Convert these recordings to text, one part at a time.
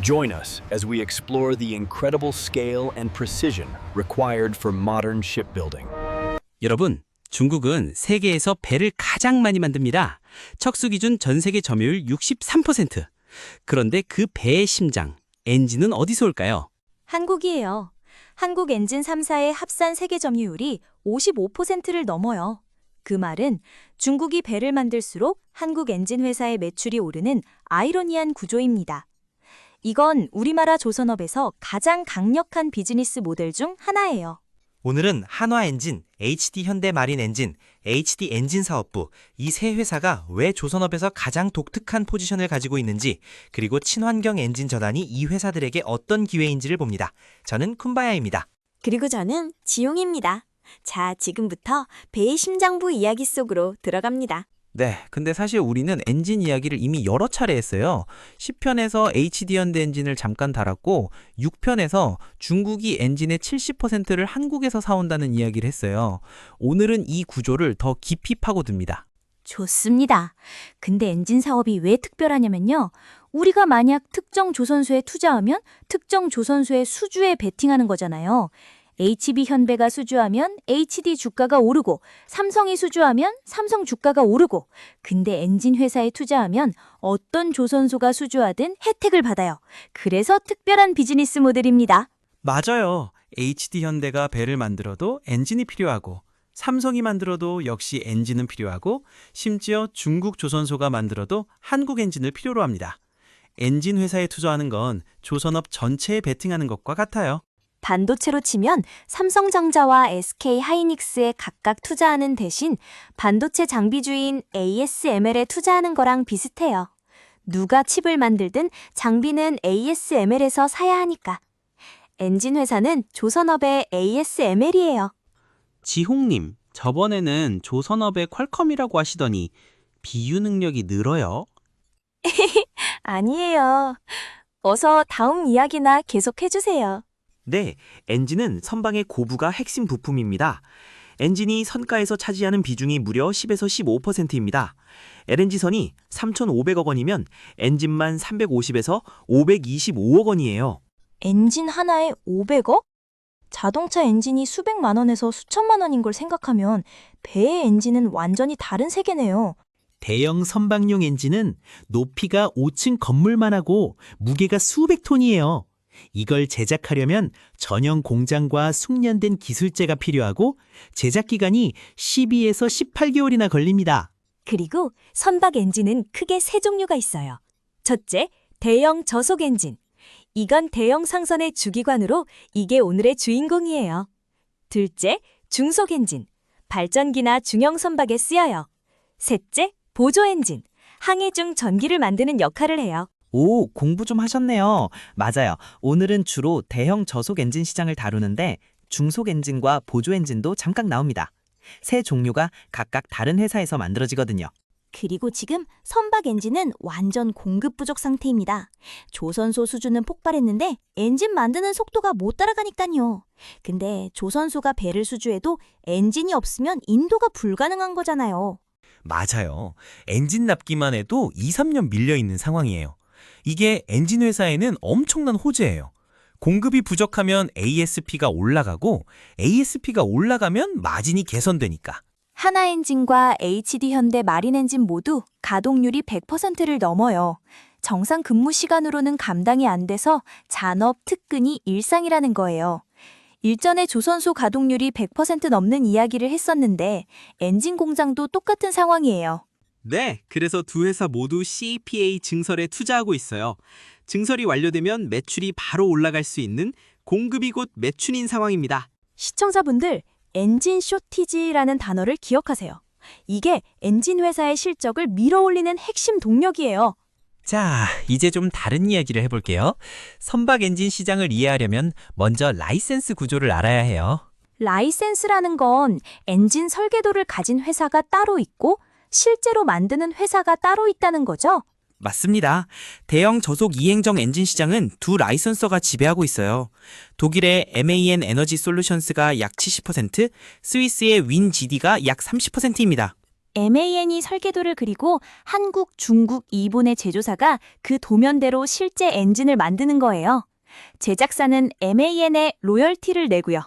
Join us as we explore the incredible scale and precision required for modern shipbuilding. 여러분, 중국은 세계에서 배를 가장 많이 만듭니다. 척수 기준 전 세계 점유율 63%. 그런데 그 배의 심장, 엔진은 어디서 올까요? 한국이에요. 한국 엔진 3사의 합산 세계 점유율이 55%를 넘어요. 그 말은 중국이 배를 만들수록 한국 엔진 회사의 매출이 오르는 아이러니한 구조입니다. 이건 우리나라 조선업에서 가장 강력한 비즈니스 모델 중 하나예요. 오늘은 한화엔진, HD현대마린엔진, HD엔진사업부 이 세 회사가 왜 조선업에서 가장 독특한 포지션을 가지고 있는지, 그리고 친환경 엔진 전환이 이 회사들에게 어떤 기회인지를 봅니다. 저는 쿤바야입니다. 그리고 저는 지용입니다. 자, 지금부터 배의 심장부 이야기 속으로 들어갑니다. 네, 근데 사실 우리는 엔진 이야기를 이미 여러 차례 했어요. 10편에서 HD현대 엔진을 잠깐 다뤘고 6편에서 중국이 엔진의 70%를 한국에서 사온다는 이야기를 했어요. 오늘은 이 구조를 더 깊이 파고듭니다. 좋습니다. 근데 엔진 사업이 왜 특별하냐면요. 우리가 만약 특정 조선소에 투자하면 특정 조선소의 수주에 베팅하는 거잖아요. HB현대가 수주하면 HD 주가가 오르고 삼성이 수주하면 삼성 주가가 오르고, 근데 엔진 회사에 투자하면 어떤 조선소가 수주하든 혜택을 받아요. 그래서 특별한 비즈니스 모델입니다. 맞아요. HD현대가 배를 만들어도 엔진이 필요하고, 삼성이 만들어도 역시 엔진은 필요하고, 심지어 중국 조선소가 만들어도 한국 엔진을 필요로 합니다. 엔진 회사에 투자하는 건 조선업 전체에 베팅하는 것과 같아요. 반도체로 치면 삼성전자와 SK하이닉스에 각각 투자하는 대신 반도체 장비주인 ASML에 투자하는 거랑 비슷해요. 누가 칩을 만들든 장비는 ASML에서 사야 하니까. 엔진 회사는 조선업의 ASML이에요. 지홍님, 저번에는 조선업의 퀄컴이라고 하시더니 비유 능력이 늘어요? 아니에요. 어서 다음 이야기나 계속해주세요. 네, 엔진은 선방의 고부가 핵심 부품입니다. 엔진이 선가에서 차지하는 비중이 무려 10에서 15%입니다. LNG선이 3,500억 원이면 엔진만 350에서 525억 원이에요. 엔진 하나에 500억? 자동차 엔진이 수백만 원에서 수천만 원인 걸 생각하면 배의 엔진은 완전히 다른 세계네요. 대형 선박용 엔진은 높이가 5층 건물만 하고 무게가 수백 톤이에요. 이걸 제작하려면 전용 공장과 숙련된 기술자가 필요하고 제작 기간이 12에서 18개월이나 걸립니다. 그리고 선박 엔진은 크게 세 종류가 있어요. 첫째, 대형 저속 엔진. 이건 대형 상선의 주기관으로 이게 오늘의 주인공이에요. 둘째, 중속 엔진. 발전기나 중형 선박에 쓰여요. 셋째, 보조 엔진. 항해 중 전기를 만드는 역할을 해요. 오, 공부 좀 하셨네요. 맞아요. 오늘은 주로 대형 저속 엔진 시장을 다루는데 중속 엔진과 보조 엔진도 잠깐 나옵니다. 세 종류가 각각 다른 회사에서 만들어지거든요. 그리고 지금 선박 엔진은 완전 공급 부족 상태입니다. 조선소 수주는 폭발했는데 엔진 만드는 속도가 못 따라가니까요. 근데 조선소가 배를 수주해도 엔진이 없으면 인도가 불가능한 거잖아요. 맞아요. 엔진 납기만 해도 2, 3년 밀려있는 상황이에요. 이게 엔진 회사에는 엄청난 호재예요. 공급이 부족하면 ASP가 올라가고 ASP가 올라가면 마진이 개선되니까. 한화엔진과 HD현대 마린엔진 모두 가동률이 100%를 넘어요. 정상 근무 시간으로는 감당이 안 돼서 잔업, 특근이 일상이라는 거예요. 일전에 조선소 가동률이 100% 넘는 이야기를 했었는데 엔진 공장도 똑같은 상황이에요. 네, 그래서 두 회사 모두 CEPA 증설에 투자하고 있어요. 증설이 완료되면 매출이 바로 올라갈 수 있는 공급이 곧 매춘인 상황입니다. 시청자분들, 엔진 쇼티지라는 단어를 기억하세요. 이게 엔진 회사의 실적을 밀어올리는 핵심 동력이에요. 자, 이제 좀 다른 이야기를 해볼게요. 선박 엔진 시장을 이해하려면 먼저 라이센스 구조를 알아야 해요. 라이센스라는 건 엔진 설계도를 가진 회사가 따로 있고 실제로 만드는 회사가 따로 있다는 거죠? 맞습니다. 대형 저속 이행정 엔진 시장은 두 라이선서가 지배하고 있어요. 독일의 MAN 에너지 솔루션스가 약 70%, 스위스의 윈 GD가 약 30%입니다. MAN이 설계도를 그리고 한국, 중국, 일본의 제조사가 그 도면대로 실제 엔진을 만드는 거예요. 제작사는 MAN에 로열티를 내고요.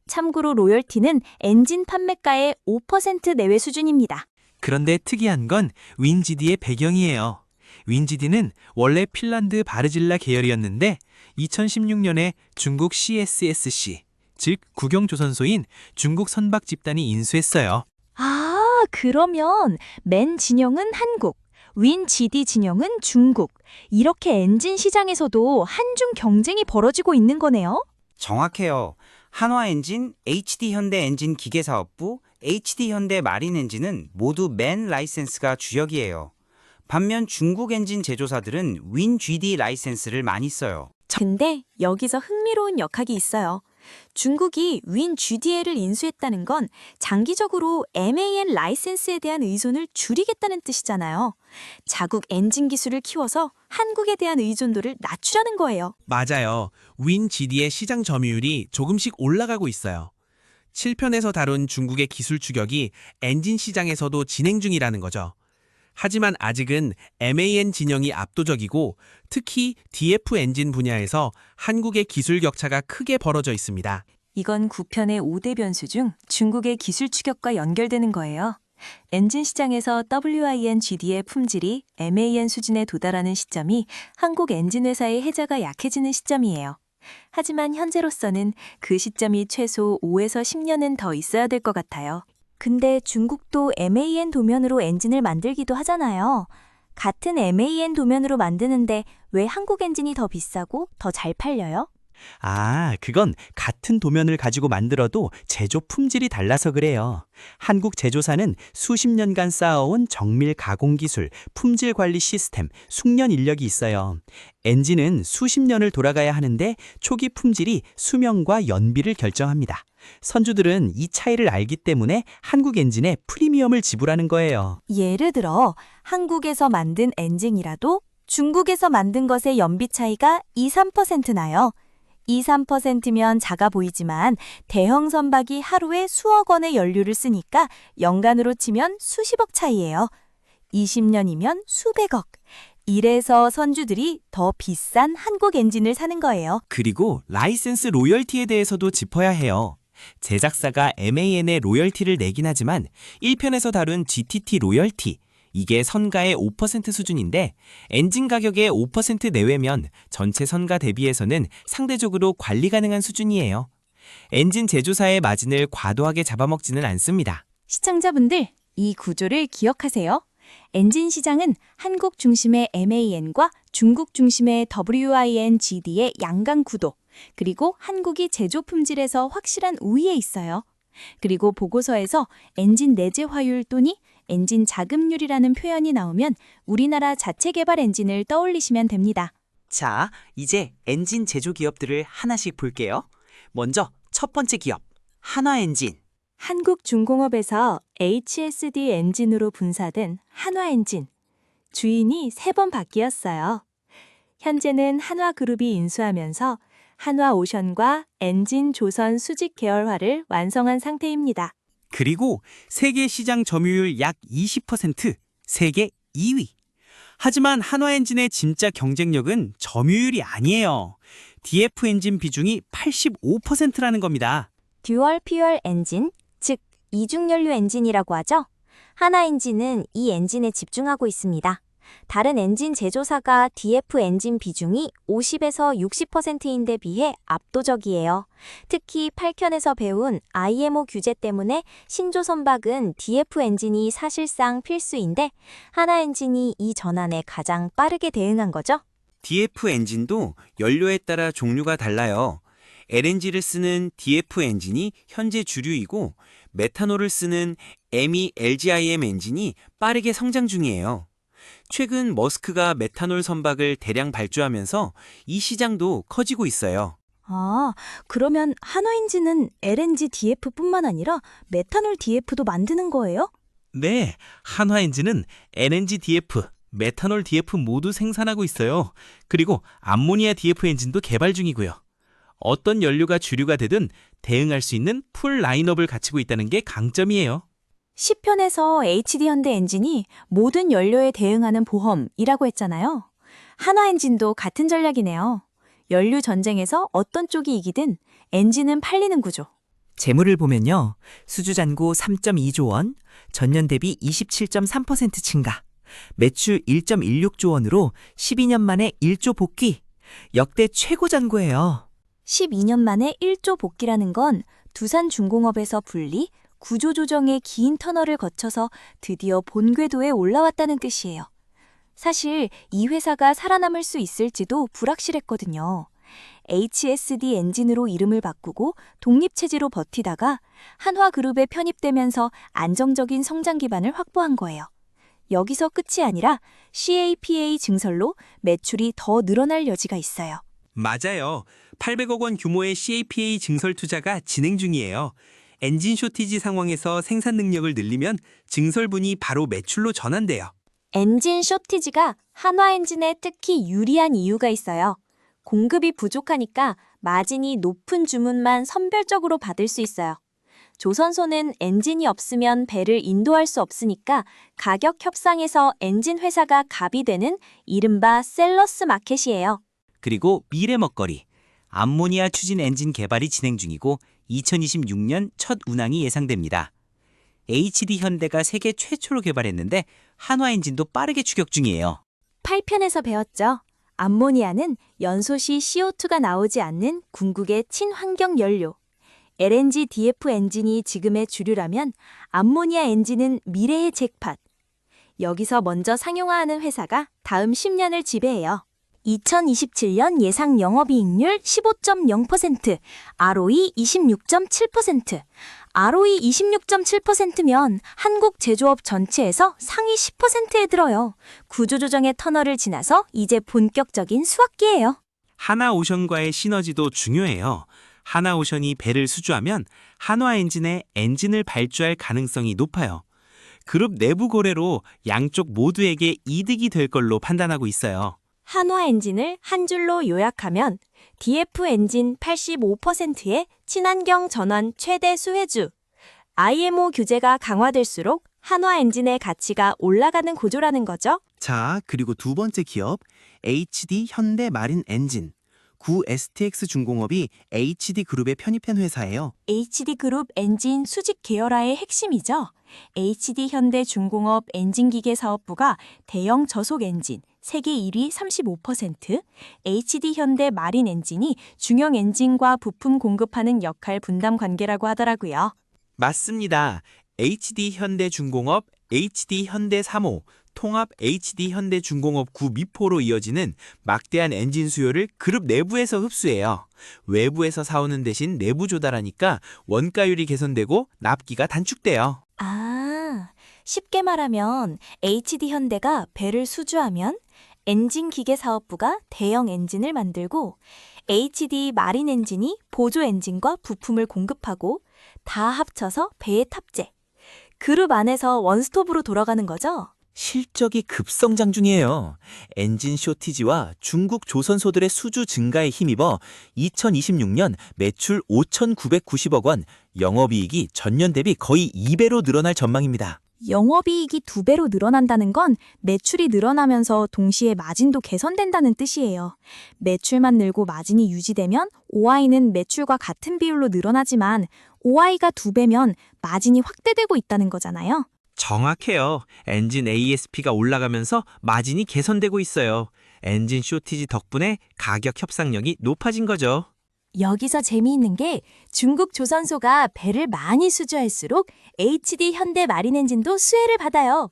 참고로 로열티는 엔진 판매가의 5% 내외 수준입니다. 그런데 특이한 건 윈지디의 배경이에요. 윈지디는 원래 핀란드 바르질라 계열이었는데 2016년에 중국 CSSC, 즉 국영조선소인 중국 선박 집단이 인수했어요. 아, 그러면 맨 진영은 한국, 윈 GD 진영은 중국. 이렇게 엔진 시장에서도 한중 경쟁이 벌어지고 있는 거네요. 정확해요. 한화엔진, HD현대 엔진 기계사업부, HD현대 마린엔진은 모두 맨 라이센스가 주력이에요. 반면 중국 엔진 제조사들은 윈 GD 라이센스를 많이 써요. 근데 여기서 흥미로운 역학이 있어요. 중국이 윈 GDL을 인수했다는 건 장기적으로 MAN 라이센스에 대한 의존을 줄이겠다는 뜻이잖아요. 자국 엔진 기술을 키워서 한국에 대한 의존도를 낮추려는 거예요. 맞아요. 윈 GD의 시장 점유율이 조금씩 올라가고 있어요. 7편에서 다룬 중국의 기술 추격이 엔진 시장에서도 진행 중이라는 거죠. 하지만 아직은 MAN 진영이 압도적이고 특히 DF 엔진 분야에서 한국의 기술 격차가 크게 벌어져 있습니다. 이건 9편의 5대 변수 중 중국의 기술 추격과 연결되는 거예요. 엔진 시장에서 WIN GD의 품질이 MAN 수준에 도달하는 시점이 한국 엔진 회사의 해자가 약해지는 시점이에요. 하지만 현재로서는 그 시점이 최소 5에서 10년은 더 있어야 될 것 같아요. 근데 중국도 MAN 도면으로 엔진을 만들기도 하잖아요. 같은 MAN 도면으로 만드는데 왜 한국 엔진이 더 비싸고 더 잘 팔려요? 아, 그건 같은 도면을 가지고 만들어도 제조 품질이 달라서 그래요. 한국 제조사는 수십 년간 쌓아온 정밀 가공 기술, 품질 관리 시스템, 숙련 인력이 있어요. 엔진은 수십 년을 돌아가야 하는데 초기 품질이 수명과 연비를 결정합니다. 선주들은 이 차이를 알기 때문에 한국 엔진에 프리미엄을 지불하는 거예요. 예를 들어 한국에서 만든 엔진이라도 중국에서 만든 것의 연비 차이가 2~3% 나요. 2~3%면 작아 보이지만 대형 선박이 하루에 수억 원의 연료를 쓰니까 연간으로 치면 수십억 차이예요. 20년이면 수백억. 이래서 선주들이 더 비싼 한국 엔진을 사는 거예요. 그리고 라이센스 로열티에 대해서도 짚어야 해요. 제작사가 MAN에 로열티를 내긴 하지만 1편에서 다룬 GTT 로열티, 이게 선가의 5% 수준인데 엔진 가격의 5% 내외면 전체 선가 대비해서는 상대적으로 관리 가능한 수준이에요. 엔진 제조사의 마진을 과도하게 잡아먹지는 않습니다. 시청자분들, 이 구조를 기억하세요. 엔진 시장은 한국 중심의 MAN과 중국 중심의 WIN GD의 양강 구도, 그리고 한국이 제조 품질에서 확실한 우위에 있어요. 그리고 보고서에서 엔진 내재 화율 또는 엔진 자급률이라는 표현이 나오면 우리나라 자체 개발 엔진을 떠올리시면 됩니다. 자, 이제 엔진 제조 기업들을 하나씩 볼게요. 먼저 첫 번째 기업, 한화엔진. 한국중공업에서 HSD 엔진으로 분사된 한화엔진. 주인이 3번 바뀌었어요. 현재는 한화그룹이 인수하면서 한화오션과 엔진 조선 수직 계열화를 완성한 상태입니다. 그리고 세계 시장 점유율 약 20%, 세계 2위. 하지만 한화엔진의 진짜 경쟁력은 점유율이 아니에요. DF 엔진 비중이 85%라는 겁니다. 듀얼 퓨얼 엔진, 즉 이중연료 엔진이라고 하죠. 한화엔진은 이 엔진에 집중하고 있습니다. 다른 엔진 제조사가 DF 엔진 비중이 50에서 60%인데 비해 압도적이에요. 특히 8편에서 배운 IMO 규제 때문에 신조 선박은 DF 엔진이 사실상 필수인데 한화엔진이 이 전환에 가장 빠르게 대응한 거죠. DF 엔진도 연료에 따라 종류가 달라요. LNG를 쓰는 DF 엔진이 현재 주류이고 메탄올을 쓰는 MELGIM 엔진이 빠르게 성장 중이에요. 최근 머스크가 메탄올 선박을 대량 발주하면서 이 시장도 커지고 있어요. 아, 그러면 한화엔진은 LNG DF뿐만 아니라 메탄올 DF도 만드는 거예요? 네, 한화엔진은 LNG DF, 메탄올 DF 모두 생산하고 있어요. 그리고 암모니아 DF 엔진도 개발 중이고요. 어떤 연료가 주류가 되든 대응할 수 있는 풀 라인업을 갖추고 있다는 게 강점이에요. 10편에서 HD현대 엔진이 모든 연료에 대응하는 보험이라고 했잖아요. 한화엔진도 같은 전략이네요. 연료 전쟁에서 어떤 쪽이 이기든 엔진은 팔리는 구조. 재물을 보면요. 수주잔고 3.2조 원, 전년 대비 27.3% 증가, 매출 1.16조 원으로 12년 만에 1조 복귀. 역대 최고 잔고예요. 12년 만에 1조 복귀라는 건 두산중공업에서 분리, 구조조정의 긴 터널을 거쳐서 드디어 본궤도에 올라왔다는 뜻이에요. 사실 이 회사가 살아남을 수 있을지도 불확실했거든요. HSD 엔진으로 이름을 바꾸고 독립체제로 버티다가 한화그룹에 편입되면서 안정적인 성장 기반을 확보한 거예요. 여기서 끝이 아니라 CAPA 증설로 매출이 더 늘어날 여지가 있어요. 맞아요. 800억 원 규모의 CAPA 증설 투자가 진행 중이에요. 엔진 쇼티지 상황에서 생산 능력을 늘리면 증설분이 바로 매출로 전환돼요. 엔진 쇼티지가 한화엔진에 특히 유리한 이유가 있어요. 공급이 부족하니까 마진이 높은 주문만 선별적으로 받을 수 있어요. 조선소는 엔진이 없으면 배를 인도할 수 없으니까 가격 협상에서 엔진 회사가 갑이 되는 이른바 셀러스 마켓이에요. 그리고 미래 먹거리. 암모니아 추진 엔진 개발이 진행 중이고 2026년 첫 운항이 예상됩니다. HD 현대가 세계 최초로 개발했는데 한화엔진도 빠르게 추격 중이에요. 8편에서 배웠죠. 암모니아는 연소 시 CO2가 나오지 않는 궁극의 친환경 연료. LNG DF 엔진이 지금의 주류라면 암모니아 엔진은 미래의 잭팟. 여기서 먼저 상용화하는 회사가 다음 10년을 지배해요. 2027년 예상 영업이익률 15.0%, ROE 26.7%. ROE 26.7%면 한국 제조업 전체에서 상위 10%에 들어요. 구조조정의 터널을 지나서 이제 본격적인 수확기예요. 하나오션과의 시너지도 중요해요. 하나오션이 배를 수주하면 한화엔진의 엔진을 발주할 가능성이 높아요. 그룹 내부 거래로 양쪽 모두에게 이득이 될 걸로 판단하고 있어요. 한화엔진을 한 줄로 요약하면 DF 엔진 85%의 친환경 전환 최대 수혜주. IMO 규제가 강화될수록 한화엔진의 가치가 올라가는 구조라는 거죠. 자, 그리고 두 번째 기업 HD 현대 마린 엔진. 구 STX 중공업이 HD그룹에 편입한 회사예요. HD그룹 엔진 수직 계열화의 핵심이죠. HD현대중공업 엔진기계사업부가 대형 저속 엔진, 세계 1위 35%, HD현대 마린 엔진이 중형 엔진과 부품 공급하는 역할 분담 관계라고 하더라고요. 맞습니다. HD현대중공업, HD현대사모, 통합 HD현대중공업 구 미포로 이어지는 막대한 엔진 수요를 그룹 내부에서 흡수해요. 외부에서 사오는 대신 내부 조달하니까 원가율이 개선되고 납기가 단축돼요. 쉽게 말하면 HD현대가 배를 수주하면 엔진기계사업부가 대형 엔진을 만들고 HD 마린 엔진이 보조 엔진과 부품을 공급하고 다 합쳐서 배에 탑재. 그룹 안에서 원스톱으로 돌아가는 거죠? 실적이 급성장 중이에요. 엔진 쇼티지와 중국 조선소들의 수주 증가에 힘입어 2026년 매출 5,990억 원, 영업이익이 전년 대비 거의 2배로 늘어날 전망입니다. 영업이익이 2배로 늘어난다는 건 매출이 늘어나면서 동시에 마진도 개선된다는 뜻이에요. 매출만 늘고 마진이 유지되면 OI는 매출과 같은 비율로 늘어나지만 OI가 2배면 마진이 확대되고 있다는 거잖아요. 정확해요. 엔진 ASP가 올라가면서 마진이 개선되고 있어요. 엔진 쇼티지 덕분에 가격 협상력이 높아진 거죠. 여기서 재미있는 게 중국 조선소가 배를 많이 수주할수록 HD 현대 마린 엔진도 수혜를 받아요.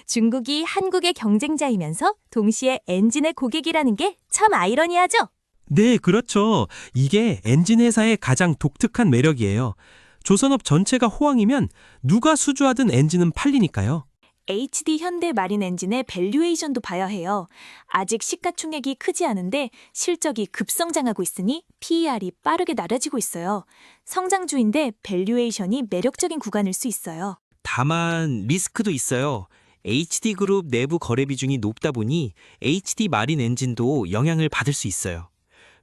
중국이 한국의 경쟁자이면서 동시에 엔진의 고객이라는 게 참 아이러니하죠? 네, 그렇죠. 이게 엔진 회사의 가장 독특한 매력이에요. 조선업 전체가 호황이면 누가 수주하든 엔진은 팔리니까요. HD 현대 마린 엔진의 밸류에이션도 봐야 해요. 아직 시가총액이 크지 않은데 실적이 급성장하고 있으니 PER이 빠르게 낮아지고 있어요. 성장주인데 밸류에이션이 매력적인 구간일 수 있어요. 다만 리스크도 있어요. HD그룹 내부 거래 비중이 높다 보니 HD 마린 엔진도 영향을 받을 수 있어요.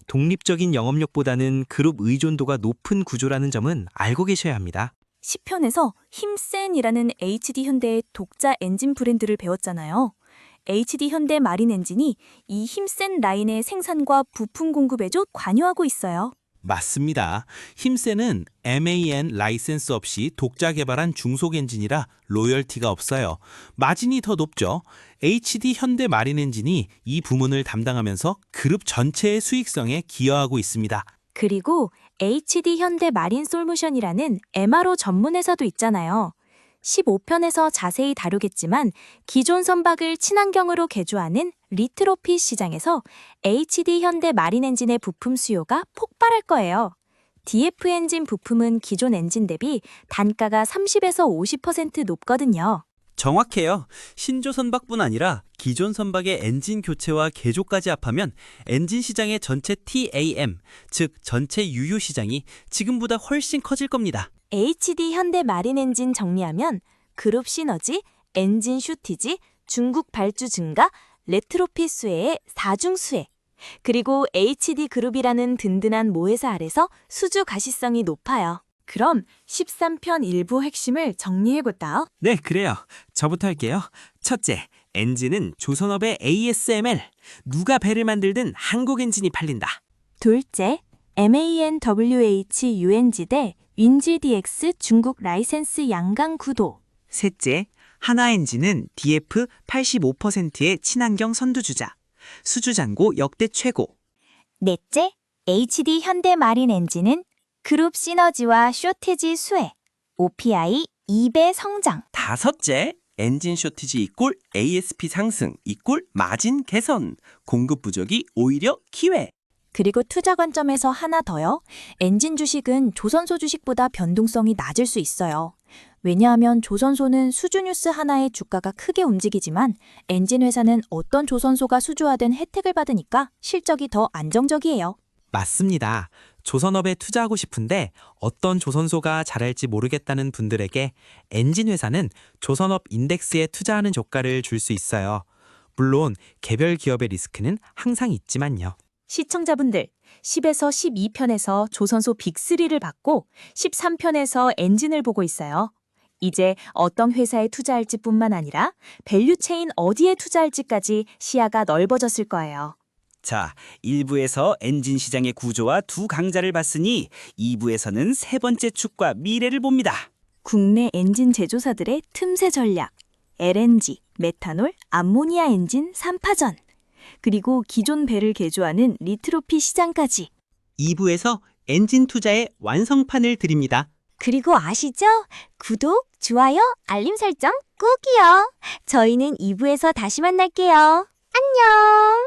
독립적인 영업력보다는 그룹 의존도가 높은 구조라는 점은 알고 계셔야 합니다. 10편에서 힘센이라는 HD 현대의 독자 엔진 브랜드를 배웠잖아요. HD 현대 마린 엔진이 이 힘센 라인의 생산과 부품 공급에도 관여하고 있어요. 맞습니다. 힘센은 MAN 라이센스 없이 독자 개발한 중속 엔진이라 로열티가 없어요. 마진이 더 높죠. HD 현대 마린 엔진이 이 부문을 담당하면서 그룹 전체의 수익성에 기여하고 있습니다. 그리고 HD 현대 마린 솔루션이라는 MRO 전문 회사도 있잖아요. 15편에서 자세히 다루겠지만 기존 선박을 친환경으로 개조하는 리트로핏 시장에서 HD 현대 마린 엔진의 부품 수요가 폭발할 거예요. DF 엔진 부품은 기존 엔진 대비 단가가 30에서 50% 높거든요. 정확해요. 신조 선박뿐 아니라 기존 선박의 엔진 교체와 개조까지 합하면 엔진 시장의 전체 TAM, 즉 전체 유효 시장이 지금보다 훨씬 커질 겁니다. HD 현대 마린 엔진 정리하면 그룹 시너지, 엔진 슈티지, 중국 발주 증가, 레트로핏 수혜의 4중 수혜, 그리고 HD 그룹이라는 든든한 모회사 아래서 수주 가시성이 높아요. 그럼 13편 일부 핵심을 정리해볼까요? 네, 그래요. 저부터 할게요. 첫째, 엔진은 조선업의 ASML. 누가 배를 만들든 한국 엔진이 팔린다. 둘째, MANWH UNG 대 윈지DX 중국 라이센스 양강 구도. 셋째, 하나엔진은 DF 85%의 친환경 선두주자. 수주잔고 역대 최고. 넷째, HD 현대 마린 엔진은 그룹 시너지와 쇼티지 수혜, OPI 2배 성장. 다섯째, 엔진 쇼티지 이꼴 ASP 상승 이꼴 마진 개선. 공급 부족이 오히려 기회. 그리고 투자 관점에서 하나 더요. 엔진 주식은 조선소 주식보다 변동성이 낮을 수 있어요. 왜냐하면 조선소는 수주뉴스 하나의 주가가 크게 움직이지만 엔진 회사는 어떤 조선소가 수주하든 혜택을 받으니까 실적이 더 안정적이에요. 맞습니다. 조선업에 투자하고 싶은데 어떤 조선소가 잘할지 모르겠다는 분들에게 엔진 회사는 조선업 인덱스에 투자하는 조가를 줄 수 있어요. 물론 개별 기업의 리스크는 항상 있지만요. 시청자분들, 10에서 12편에서 조선소 빅3를 봤고 13편에서 엔진을 보고 있어요. 이제 어떤 회사에 투자할지 뿐만 아니라 밸류체인 어디에 투자할지까지 시야가 넓어졌을 거예요. 자, 1부에서 엔진 시장의 구조와 두 강자를 봤으니 2부에서는 세 번째 축과 미래를 봅니다. 국내 엔진 제조사들의 틈새 전략, LNG, 메탄올, 암모니아 엔진 3파전, 그리고 기존 배를 개조하는 리트로핏 시장까지. 2부에서 엔진 투자의 완성판을 드립니다. 그리고 아시죠? 구독, 좋아요, 알림 설정 꼭이요. 저희는 2부에서 다시 만날게요. 안녕!